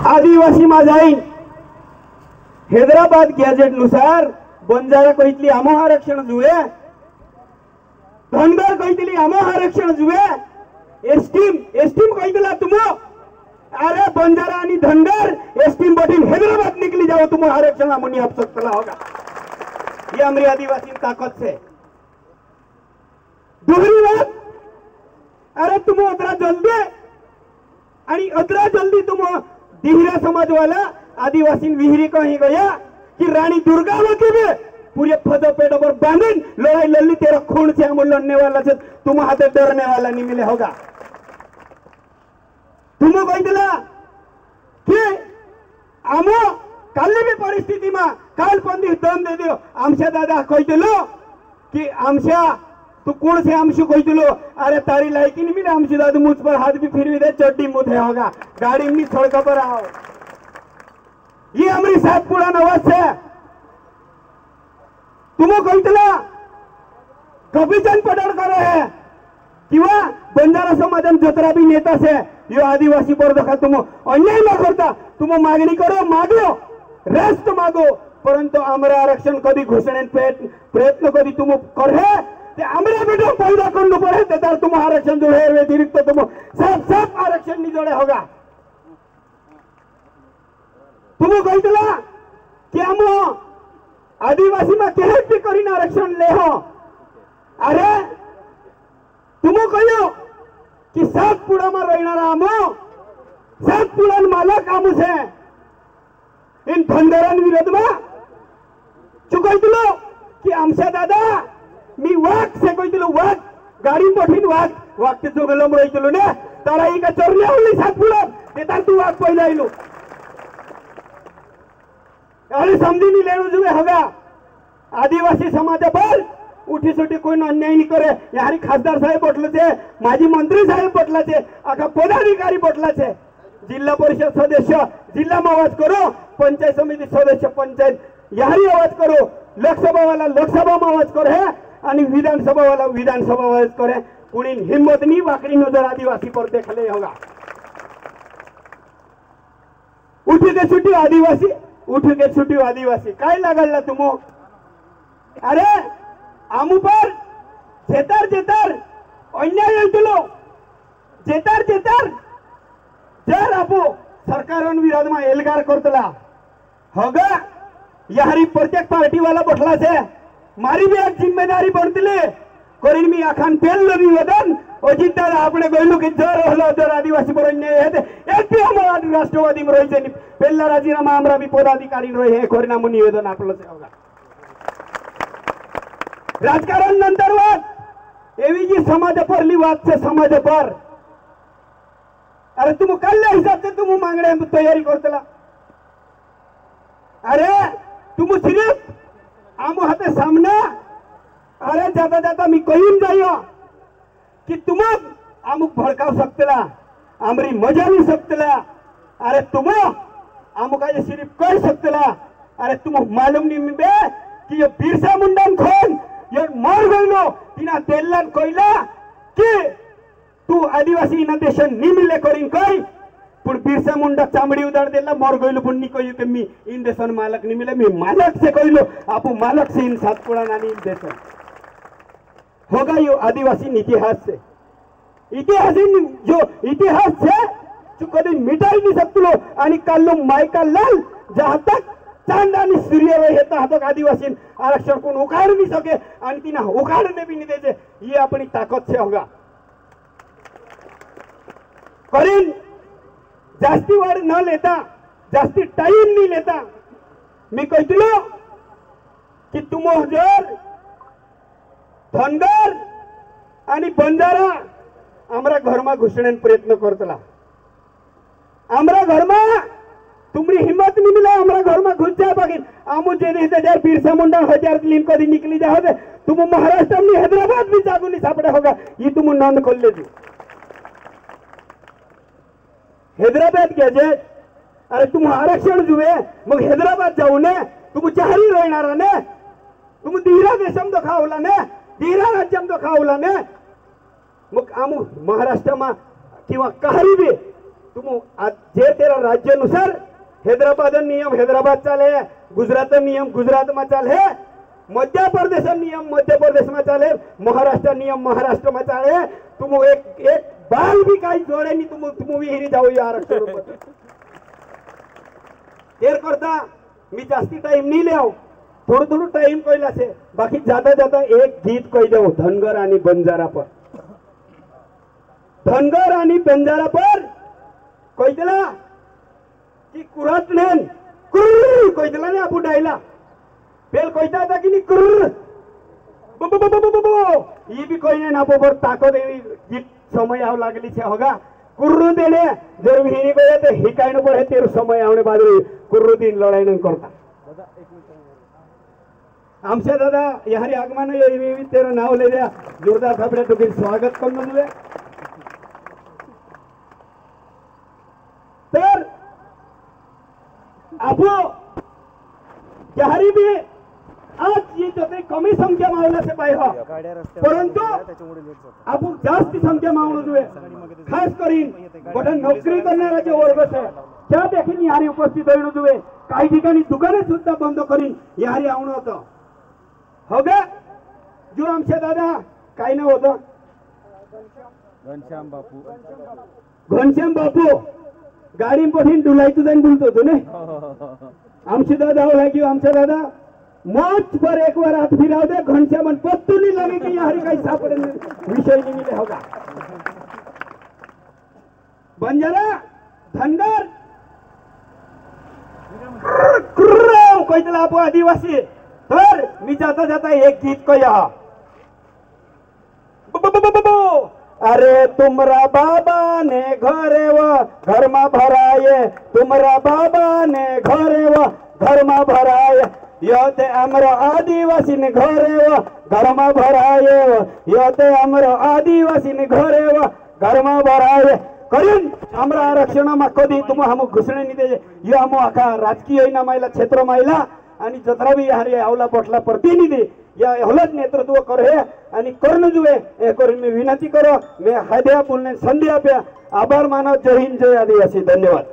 आदिवासीમાં जाईन हैदराबाद गॅजेट नुसार बंजारा कहितली आमो आरक्षण जुए धनगर कहितली आमो आरक्षण जुए एसटीम कहितला तुमो अरे बंजारा आणि धनगर एसटीम बटीन हैदराबाद निकली जाओ तुम आरक्षण आमुनी आप सकता होगा। ये हमारी आदिवासी ताकत से दूसरी बात अरे तुम अदरा जल्दी आणि अदरा जल्दी तुम दिहरा समाज वाला आदिवासी विहिरी कहीं गया कि रानी दुर्गावती में पूरे फजो पेटों पर बांधन लड़ाई लल्ली तेरा खून से हम लड़ने वाला से तुम हाथे डरने वाला नहीं मिले होगा। तुम कही दिला कि आमो काली भी परिस्थिति में काल पंदी दम दे दियो आमशा दादा कही दिलो कि आमशा तू कौन से आमशु कही दिलो अरे तारी लायकी नहीं मिले आमशु दादू मुझ पर हाथ भी फिर दे चड्डी मुझे होगा गाड़ी में सड़क पर आओ। ये हमारी साथ पुरान आवाज है तुम कही दिला कभी जन पटड़ कर रहे हैं किंवा बंजारा समाजन जत्रा भी नेता से यो आदिवासी पर दखल तुम अन्याय न करता तुम मागणी करो मागो रेस्ट मागो परंतु आमरा आरक्षण कधी घोषणेत प्रयत्न कधी तुम करे ते आमरा बेटा पैदा करना पड़े ते तुम आरक्षण जोड़े व्यतिरिक्त तुम सब आरक्षण नहीं जोड़े होगा। तुम कही दिला कि हम आदिवासी में केहे करी आरक्षण ले हो अरे तुम कहो कि सातपुड़ा में रहना आमो सातपुड़ा मालक आमू से इन धनगरान विरोध में चुकाई दिलो कि आमचा दादा मी वाघ से कही दिलो वाघ गाड़ी मोठी वाघ के जो गलम रही दिलो ने तारा ही का चोरल्या होली सातपुड़ा ते तू वाघ पहिला आइलो अरे समझी नहीं लेनो जुए होगा। आदिवासी समाज पर उठी सुटी कोई अन्याय नहीं करे यहाँ खासदार साहेब बटल छे माजी मंत्री साहेब बटला छे आखा पदाधिकारी बटला छे जिला परिषद सदस्य जिला में आवाज करो पंचायत समिति सदस्य पंचायत यहाँ आवाज करो लोकसभा वाला लोकसभा में आवाज करे आणि विधानसभा वाला विधानसभा आवाज करे कुणी हिम्मत नहीं वाकड़ी नजर आदिवासी पर देख ले होगा। उठी के छुट्टी आदिवासी उठी के छुट्टी आदिवासी काय लागला तुम अरे आमू पर जेतार जेतार अन्याय होतलो जेतार जेतार जर आपो सरकार विरोध में एल्गार करतला होगा यारी प्रत्येक पार्टी वाला बठला से मारी भी एक जिम्मेदारी बनतली करीन मी आखान पेल निवेदन अजित दादा आपने कहलू कि जर हलो जर आदिवासी पर अन्याय है एक भी हमारा राष्ट्रवादी में रही है पहला राजीनामा हमारा भी पदाधिकारी रही है करीन हम निवेदन आपलं से होगा। राजकारण नंतर वाद एवी जी समाज परली वाद से समाज पर अरे तुम कल हिसाब से तुम मांगणे तैयारी करतला अरे तुम सिर्फ आमो हाथे सामना अरे जाता जाता मी कहीन जाइयो कि तुम आमुक भड़काव सकतला आमरी मजा नहीं सकतला अरे तुम आमुक आज सिर्फ कह सकतला अरे तुम मालूम नहीं बे कि ये बिरसा मुंडन खोन ये मर गईलो तिना तेलन कोइला कि तू आदिवासी इना देशन नहीं मिले करीन कई पण बिरसा मुंडा चामड़ी उदाड़ देला मर गईलो पण नहीं कहियो कि मी इन देशन मालक नहीं मिले मी मालक से कहिलो आपू मालक से इन सातपुड़ा नानी इन देशन होगा यो आदिवासी इतिहास से इतिहास जो इतिहास से जो कभी मिटा ही नहीं सकतो आणि काल्लो मायका लाल जहां तक चांद आणि सूर्य रहे तक आदिवासी आरक्षण कोण उखाड़ नहीं सके आणि तिना उखाड़ने भी नहीं देचे ये अपनी ताकत से होगा। करीन जास्ती वार न लेता जास्ती टाइम नहीं लेता मी कहतो कि तुम जर धनगर आणि बंजारा आमरा घर में घुसणे प्रयत्न करतला आमरा घर में तुम्हारी हिम्मत नहीं मिला हमारा घर में घुस जाए बाकी आमू जे हजार बिरसा मुंडा हजार लिन कभी निकली जाओ तुम महाराष्ट्र में हैदराबाद भी जागू नहीं सापड़े होगा ये तुम नोंद खोल ले हैदराबाद गॅजेट अरे तुम आरक्षण जुए मग हैदराबाद जाऊ ने तुम चारी रहणार ने तुम दिहरा देशम दाखवला ने दिहरा राज्यम दाखवला ने मग आमू महाराष्ट्र में किंवा काही भी तुम जे तेरा राज्यानुसार हैदराबाद नियम हैदराबाद चाले, गुजरात नियम गुजरात में चाले, मध्य प्रदेश नियम मध्य प्रदेश में चाले, महाराष्ट्र नियम महाराष्ट्र में चाले। तुम एक एक बाल भी काही जोड़े नहीं, तुम विहिरी जाऊ यार तेर करता मी जास्ती टाइम नहीं ले थोड़ा थोड़ा टाइम कहला से बाकी जाता जाता एक गीत कह दो धनगर आणि बंजारा पर, धनगर आणि बंजारा पर कह दिला कि कुरात नेन कुर्र कह दिला ने आपू डायला पेल कहता था कि नहीं कुर्र ये भी कोई ने ना पर ताकत गीत समय आव लागली से होगा कुर्रू देने जर विहिरी को तो हिकाय न पड़े तेरे समय आवने बाद कुर्रू दिन लड़ाई नहीं करता आमचे दादा यारी आगमन ये तेरा नाव ले दिया जोरदार थापड़े तो फिर स्वागत करना तुझे तर आपो यारी भी आज ये जोते कमी संख्या मावला से पाय हो परंतु आपण जास्त संख्या मावणं जुए खास करीन बटन नोकरी करणारा जे वर्ग आहे त्या देखील यारी उपस्थित होणं जुए काही ठिकाणी दुकाने सुद्धा बंद करीन यारी आवणं होतं हो गा जो आमचे दादा काय नाव होतं घनश्याम बापू गाडी पठीन डुलायचं जाईन बोलतो तो ने आमचे दादा हो लागी आमचा दादा मौत पर एक बार हाथ फिराव दे घनश्याम पत्तू नहीं लगे कि यारी काही सापड़े विषय नहीं मिले होगा बंजारा धनगर कहते आप आदिवासी तर मी जाता जाता एक गीत कया अरे तुमरा बाबा ने घरे व घर में भराये तुमरा बाबा ने घरे व घर में भराये यो ते आमरो आदिवासी ने घरे व घर में भराये यो ते आमरो आदिवासी ने घरे व घर में भराये करीन आमरा आरक्षण में कधी तुम हम घुसणे नहीं दे यो हम आखा राजकीय ना महिला क्षेत्र महिला आणि जत्रा भी यार आवला पटला प्रतिनिधी या हलत नेतृत्व कर हे आणि कर्ण जुए हे करून मी विनंती करो मैं हाद्या बोलने संधी आप्या आभार मानव जय हिंद जय आदिवासी धन्यवाद।